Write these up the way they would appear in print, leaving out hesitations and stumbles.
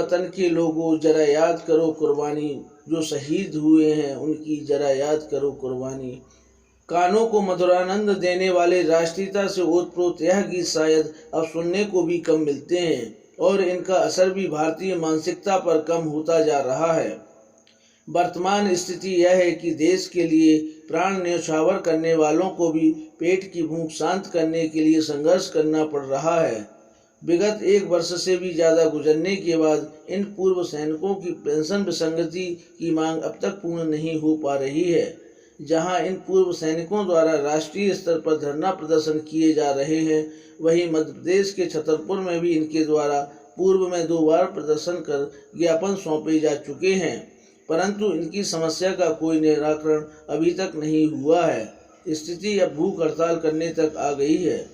वतन के लोगों जरा याद करो कुर्बानी, जो शहीद हुए हैं उनकी जरा याद करो कुर्बानी। कानों को मधुरानंद देने वाले राष्ट्रीयता से ओतप्रोत यह गीत शायद अब सुनने को भी कम मिलते हैं और इनका असर भी भारतीय मानसिकता पर कम होता जा रहा है। वर्तमान स्थिति यह है कि देश के लिए प्राण न्यौछावर करने वालों को भी पेट की भूख शांत करने के लिए संघर्ष करना पड़ रहा है। विगत 1 वर्ष से भी ज़्यादा गुजरने के बाद इन पूर्व सैनिकों की पेंशन विसंगति की मांग अब तक पूर्ण नहीं हो पा रही है। जहां इन पूर्व सैनिकों द्वारा राष्ट्रीय स्तर पर धरना प्रदर्शन किए जा रहे हैं, वहीं मध्य प्रदेश के छतरपुर में भी इनके द्वारा पूर्व में 2 बार प्रदर्शन कर ज्ञापन सौंपे जा चुके हैं, परंतु इनकी समस्या का कोई निराकरण अभी तक नहीं हुआ है। स्थिति अब भूख हड़ताल करने तक आ गई है।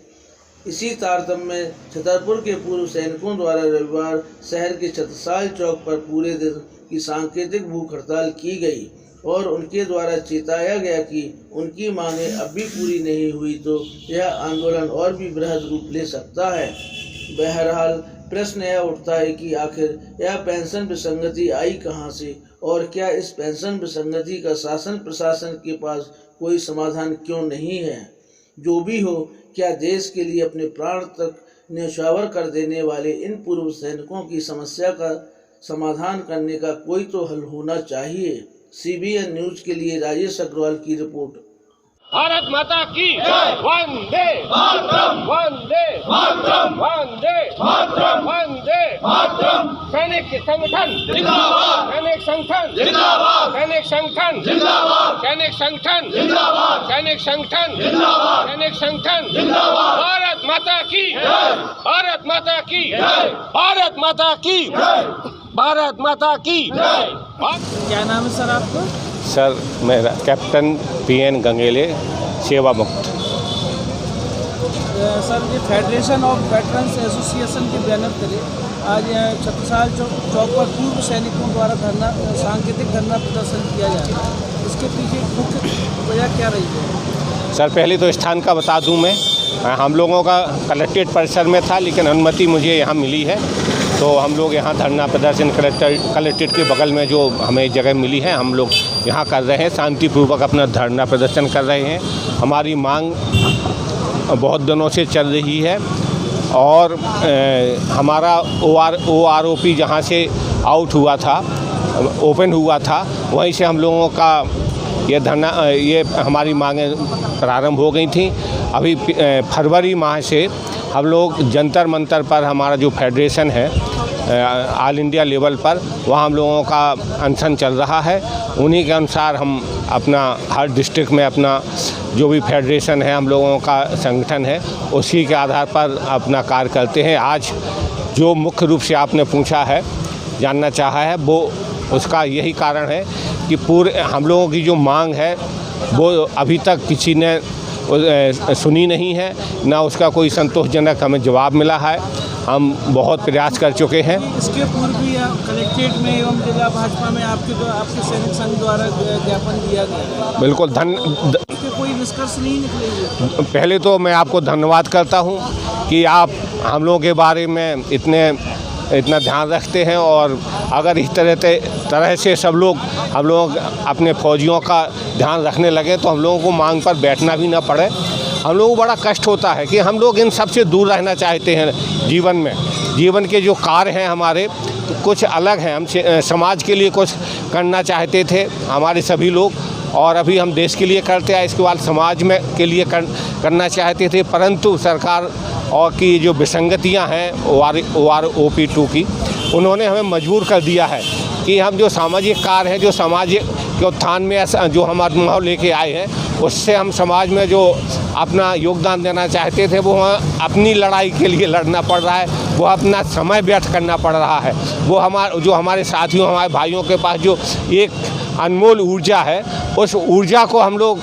इसी तारतम्य में छतरपुर के पूर्व सैनिकों द्वारा रविवार शहर के छत्रसाल चौक पर पूरे दिन की सांकेतिक भूख हड़ताल की गई और उनके द्वारा चेताया गया कि उनकी मांगें अब भी पूरी नहीं हुई तो यह आंदोलन और भी बृहद रूप ले सकता है। बहरहाल प्रश्न यह उठता है कि आखिर यह पेंशन विसंगति आई कहां से और क्या इस पेंशन विसंगति का शासन प्रशासन के पास कोई समाधान क्यों नहीं है। जो भी हो, क्या देश के लिए अपने प्राण तक न्यौछावर कर देने वाले इन पूर्व सैनिकों की समस्या का समाधान करने का कोई तो हल होना चाहिए। CBN न्यूज के लिए राजेश अग्रवाल की रिपोर्ट। भारत माता की वंदे मातरम, वंदे मातरम, वंदे मातरम, वंदे मातरम। सैनिक संगठन जिंदाबाद, सैनिक संगठन जिंदाबाद, सैनिक संगठन जिंदाबाद, सैनिक संगठन जिंदाबाद, सैनिक संगठन जिंदाबाद, सैनिक संगठन जिंदाबाद। भारत माता की जय, भारत माता की जय, भारत माता की जय, भारत माता की जय। क्या नाम है सर आपका? सर मेरा कैप्टन PN गंगेले, सेवा मुक्त। सर ये फेडरेशन ऑफ वेटरन्स एसोसिएशन के बैनर तले आज छत्रसाल चौक पर पूर्व सैनिकों द्वारा सांकेतिक धरना प्रदर्शन किया जा रहा है। इसके पीछे मुख्य वजह क्या रही है? सर पहले तो स्थान का बता दूं मैं, हम लोगों का कलेक्ट्रेट परिसर में था, लेकिन अनुमति मुझे यहाँ मिली है तो हम लोग यहाँ धरना प्रदर्शन कलेक्ट्रेट के बगल में जो हमें जगह मिली है हम लोग यहाँ कर रहे हैं, शांतिपूर्वक अपना धरना प्रदर्शन कर रहे हैं। हमारी मांग बहुत दिनों से चल रही है और हमारा OROP जहाँ से आउट हुआ था, ओपन हुआ था, वहीं से हम लोगों का ये हमारी मांगें प्रारंभ हो गई थी। अभी फरवरी माह से हम लोग जंतर मंतर पर हमारा जो फेडरेशन है ऑल इंडिया लेवल पर, वहाँ हम लोगों का अनशन चल रहा है। उन्हीं के अनुसार हम अपना हर डिस्ट्रिक्ट में अपना जो भी फेडरेशन है, हम लोगों का संगठन है, उसी के आधार पर अपना कार्य करते हैं। आज जो मुख्य रूप से आपने पूछा है, जानना चाहा है, वो उसका यही कारण है कि पूरे हम लोगों की जो मांग है वो अभी तक किसी ने सुनी नहीं है, ना उसका कोई संतोषजनक हमें जवाब मिला है। हम बहुत प्रयास कर चुके हैं। इसके पूर्व भी कलेक्ट्रेट में एवं जिला भाजपा में आपके सैनिक संघ द्वारा ज्ञापन दिया गया। बिल्कुल कोई निष्कर्ष नहीं निकले। पहले तो मैं आपको धन्यवाद करता हूं कि आप हम लोगों के बारे में इतना ध्यान रखते हैं और अगर इस तरह से सब लोग हम लोग अपने फौजियों का ध्यान रखने लगे तो हम लोगों को मांग पर बैठना भी ना पड़े। हम लोगों को बड़ा कष्ट होता है कि हम लोग इन सब से दूर रहना चाहते हैं। जीवन के जो कार्य हैं हमारे तो कुछ अलग हैं। हम समाज के लिए कुछ करना चाहते थे हमारे सभी लोग, और अभी हम देश के लिए करते हैं, इसके बाद समाज में के लिए करना चाहते थे, परंतु सरकार और की जो विसंगतियां हैं OROP 2 की, उन्होंने हमें मजबूर कर दिया है कि हम जो सामाजिक कार्य हैं, जो सामाजिक के उत्थान में जो हम माहौल लेके आए हैं, उससे हम समाज में जो अपना योगदान देना चाहते थे वो अपनी लड़ाई के लिए लड़ना पड़ रहा है, वो अपना समय व्यर्थ करना पड़ रहा है। वो हमारे साथियों, हमारे भाइयों के पास जो एक अनमोल ऊर्जा है, उस ऊर्जा को हम लोग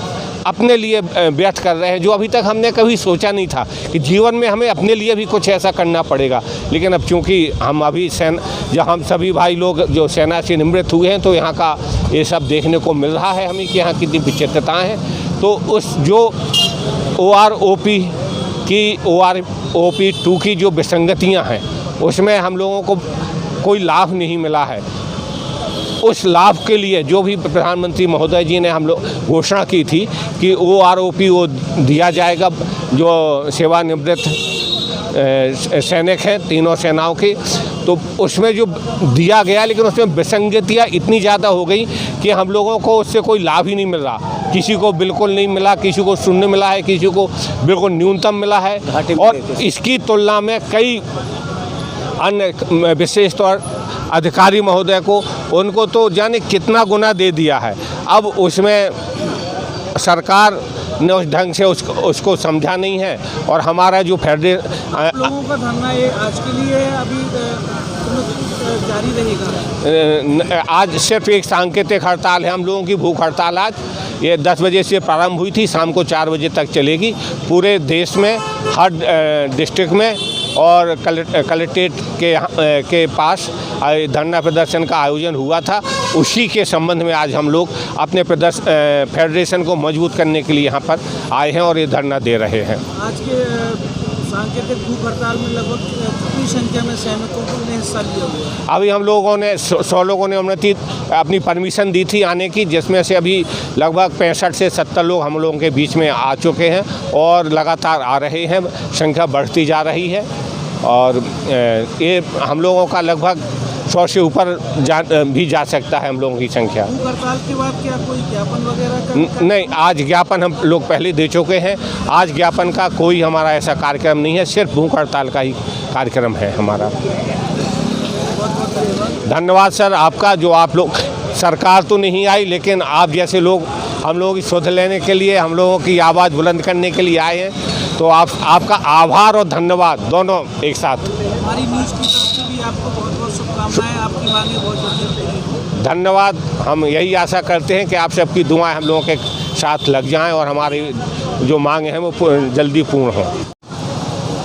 अपने लिए व्यर्थ कर रहे हैं, जो अभी तक हमने कभी सोचा नहीं था कि जीवन में हमें अपने लिए भी कुछ ऐसा करना पड़ेगा। लेकिन अब चूँकि हम अभी जब हम सभी भाई लोग जो सेना से निवृत्त हुए हैं तो यहाँ का ये सब देखने को मिल रहा है हमें कि यहाँ कितनी विचित्रताएँ हैं। तो उस जो OROP 2 की जो विसंगतियाँ हैं, उसमें हम लोगों को कोई लाभ नहीं मिला है। उस लाभ के लिए जो भी प्रधानमंत्री महोदय जी ने हम लोग घोषणा की थी कि OROP वो दिया जाएगा, जो सेवानिवृत्त सैनिक हैं तीनों सेनाओं के, तो उसमें जो दिया गया, लेकिन उसमें विसंगतियाँ इतनी ज़्यादा हो गई कि हम लोगों को उससे कोई लाभ ही नहीं मिल रहा। किसी को बिल्कुल नहीं मिला, किसी को शून्य मिला है, किसी को बिल्कुल न्यूनतम मिला है। और इसकी तुलना में कई अन्य विशेष तौर अधिकारी महोदय को, उनको तो जाने कितना गुना दे दिया है। अब उसमें सरकार ने उस ढंग से उसको समझा नहीं है। और हमारा जो लोगों का धरना ये आज के लिए अभी जारी रहेगा? आज सिर्फ एक सांकेतिक हड़ताल है। हम लोगों की भूख हड़ताल आज ये 10 बजे से प्रारंभ हुई थी, शाम को 4 बजे तक चलेगी। पूरे देश में हर डिस्ट्रिक्ट में और कलेक्ट्रेट के पास धरना प्रदर्शन का आयोजन हुआ था। उसी के संबंध में आज हम लोग अपने फेडरेशन को मजबूत करने के लिए यहाँ पर आए हैं और ये धरना दे रहे हैं। आज के सांकेतिक भूख हड़ताल में लगभग कितनी संख्या में सैनिकों ने हिस्सा लिया हुआ है? अभी हम लोगों ने 100 लोगों ने अपनी परमिशन दी थी आने की, जिसमें से अभी लगभग 65 से 70 लोग हम लोगों के बीच में आ चुके हैं और लगातार आ रहे हैं। संख्या बढ़ती जा रही है और ये हम लोगों का लगभग 100 से ऊपर भी जा सकता है हम लोगों की संख्या। भूख हड़ताल के बाद क्या कोई ज्ञापन वगैरह नहीं, आज ज्ञापन हम लोग पहले दे चुके हैं। आज ज्ञापन का कोई हमारा ऐसा कार्यक्रम नहीं है, सिर्फ भूख हड़ताल का ही कार्यक्रम है हमारा। धन्यवाद सर आपका, जो आप लोग, सरकार तो नहीं आई लेकिन आप जैसे लोग हम लोगों की सुध लेने के लिए, हम लोगों की आवाज़ बुलंद करने के लिए आए हैं, तो आपका आभार और धन्यवाद दोनों एक साथ। हमारी न्यूज़ की तरफ से भी आपको बहुत बहुत शुभकामनाएं, आपकी मांगें बहुत जल्दी। धन्यवाद। हम यही आशा करते हैं कि आप सबकी दुआएं हम लोगों के साथ लग जाएं और हमारी जो मांगे हैं वो जल्दी पूर्ण हों।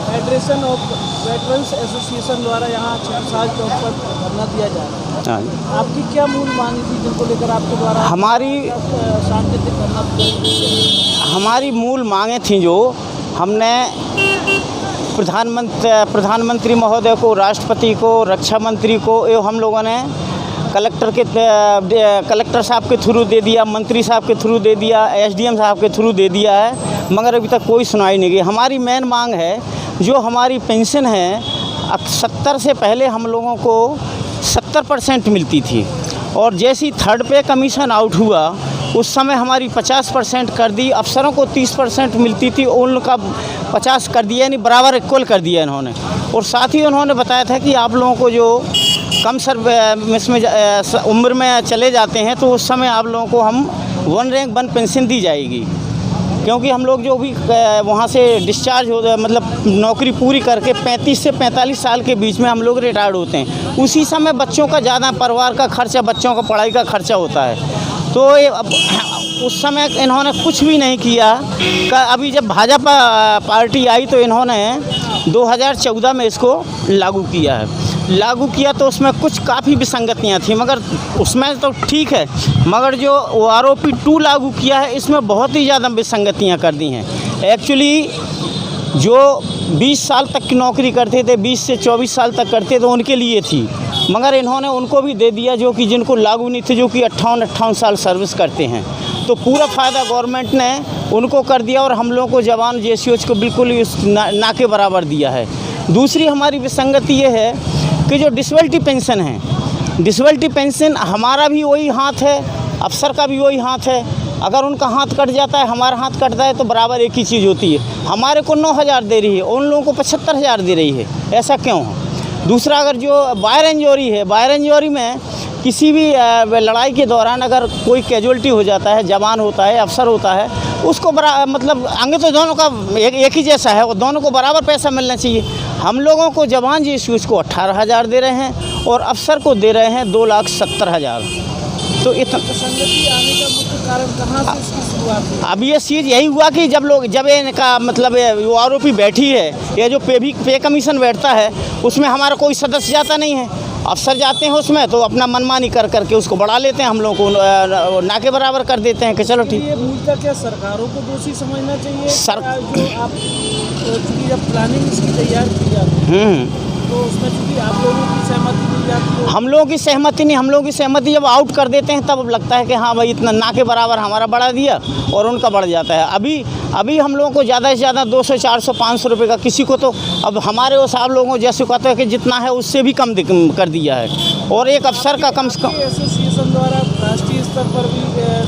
फेडरेशन ऑफ वेटरन्स एसोसिएशन द्वारा यहाँ 6 साल चौक पर धरना दिया जा रहा है। आपकी क्या मूल मांग थी जिनको लेकर आपके द्वारा सांकेतिक धरना? हमारी मूल मांगें थी जो हमने प्रधानमंत्री महोदय को, राष्ट्रपति को, रक्षा मंत्री को, एवं हम लोगों ने कलेक्टर साहब के थ्रू दे दिया, मंत्री साहब के थ्रू दे दिया, SDM साहब के थ्रू दे दिया है, मगर अभी तक कोई सुनाई नहीं गई। हमारी मेन मांग है जो हमारी पेंशन है 70 से पहले हम लोगों को 70% मिलती थी और जैसी थर्ड पे कमीशन आउट हुआ उस समय हमारी 50% कर दी। अफसरों को 30% मिलती थी, उनका 50 कर दिया, यानी बराबर इक्वल कर दिया इन्होंने। और साथ ही उन्होंने बताया था कि आप लोगों को जो कम सर्विस में उम्र में चले जाते हैं तो उस समय आप लोगों को हम 1 रैंक 1 पेंशन दी जाएगी, क्योंकि हम लोग जो भी वहाँ से डिस्चार्ज हो, मतलब नौकरी पूरी करके 35 से 45 साल के बीच में हम लोग रिटायर्ड होते हैं। उसी समय बच्चों का ज़्यादा परिवार का खर्चा, बच्चों का पढ़ाई का खर्चा होता है। तो उस समय इन्होंने कुछ भी नहीं किया। अभी जब भाजपा पार्टी आई तो इन्होंने 2014 में इसको लागू किया है। लागू किया तो उसमें कुछ काफ़ी विसंगतियाँ थी, मगर उसमें तो ठीक है, मगर जो OROP 2 लागू किया है इसमें बहुत ही ज़्यादा विसंगतियाँ कर दी हैं। एक्चुअली जो 20 साल तक की नौकरी करते थे, 20 से 24 साल तक करते थे, उनके लिए थी, मगर इन्होंने उनको भी दे दिया जो कि जिनको लागू नहीं थे, जो कि 58 साल सर्विस करते हैं। तो पूरा फ़ायदा गवर्नमेंट ने उनको कर दिया और हम लोगों को जवान JCOs को बिल्कुल ही ना के बराबर दिया है। दूसरी हमारी विसंगति ये है कि जो डिसेबिलिटी पेंशन है, डिसेबिलिटी पेंशन हमारा भी वही हाथ है, अफसर का भी वही हाथ है। अगर उनका हाथ कट जाता है, हमारा हाथ कटता है तो बराबर एक ही चीज़ होती है। हमारे को 9,000 दे रही है, उन लोगों को 75,000 दे रही है, ऐसा क्यों है? दूसरा, अगर जो वायर इंजरी है, वायर इंजरी में किसी भी लड़ाई के दौरान अगर कोई कैजुअल्टी हो जाता है, जवान होता है, अफसर होता है, उसको मतलब अंग तो दोनों का एक ही जैसा है, वो दोनों को बराबर पैसा मिलना चाहिए। हम लोगों को जवान JCOs को 18,000 दे रहे हैं और अफसर को दे रहे हैं 2,70,000। तो इतना संगति आने का मुख्य कारण कहाँ से इसकी शुरुआत हुई? अब ये चीज़ यही हुआ कि जब इनका मतलब OROP बैठी है, ये जो पे कमीशन बैठता है उसमें हमारा कोई सदस्य जाता नहीं है, अफसर जाते हैं उसमें तो अपना मनमानी कर करके उसको बढ़ा लेते हैं, हम लोगों को ना के बराबर कर देते हैं कि चलो ठीक। ये मूलतः क्या सरकारों को दोषी समझना चाहिए? जो आप जब प्लानिंग इसकी तैयार की जाती है तो उसमें चूँकि आप लोगों की सहमति मिल जाती है। हम लोगों की सहमति नहीं, हम लोगों की सहमति जब आउट कर देते हैं तब लगता है कि हाँ भाई इतना ना के बराबर हमारा बढ़ा दिया और उनका बढ़ जाता है। अभी हम लोगों को ज़्यादा से ज़्यादा 200, 400, 500 रुपये का, किसी को तो अब हमारे वो साहब लोगों को जैसे कहते हैं कि जितना है उससे भी कम कर दिया है। और एक अफसर का कम से कम एसोसिएशन द्वारा राष्ट्रीय स्तर पर भी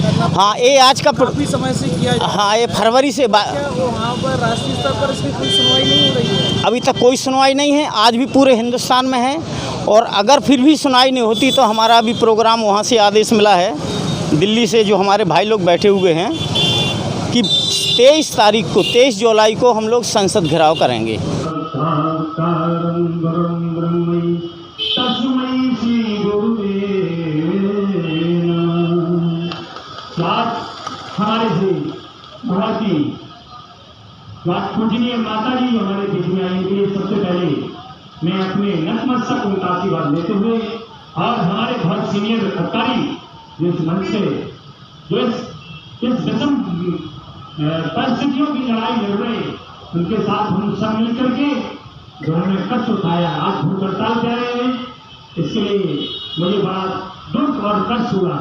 धरना, हाँ ये आज का काफ़ी समय से किया जा रहा है। हाँ ये फरवरी से क्या वहाँ पर राष्ट्रीय स्तर पर इसकी कोई सुनवाई नहीं हो रही है? अभी तक कोई सुनवाई नहीं है, आज भी पूरे हिंदुस्तान में है। और अगर फिर भी सुनवाई नहीं होती तो हमारा अभी प्रोग्राम वहाँ से आदेश मिला है दिल्ली से, जो हमारे भाई लोग बैठे हुए हैं, कि 23 जुलाई को हम लोग संसद घेराव करेंगे। हमारे से बहुत ही पूजनीय माता जी हमारे बीच में आने के लिए सबसे पहले मैं अपने नतमस्तक उनका आशीर्वाद लेते हुए और हमारे बहुत सीनियर अधिकारी जो इस मंच से जो इस विषम परिस्थितियों की लड़ाई लड़ रहे, उनके साथ हम सब मिल करके जो हमने कष्ट उठाया, आज भूख हड़ताल कह रहे हैं, इसके लिए मुझे बड़ा दुख और कष्ट हुआ।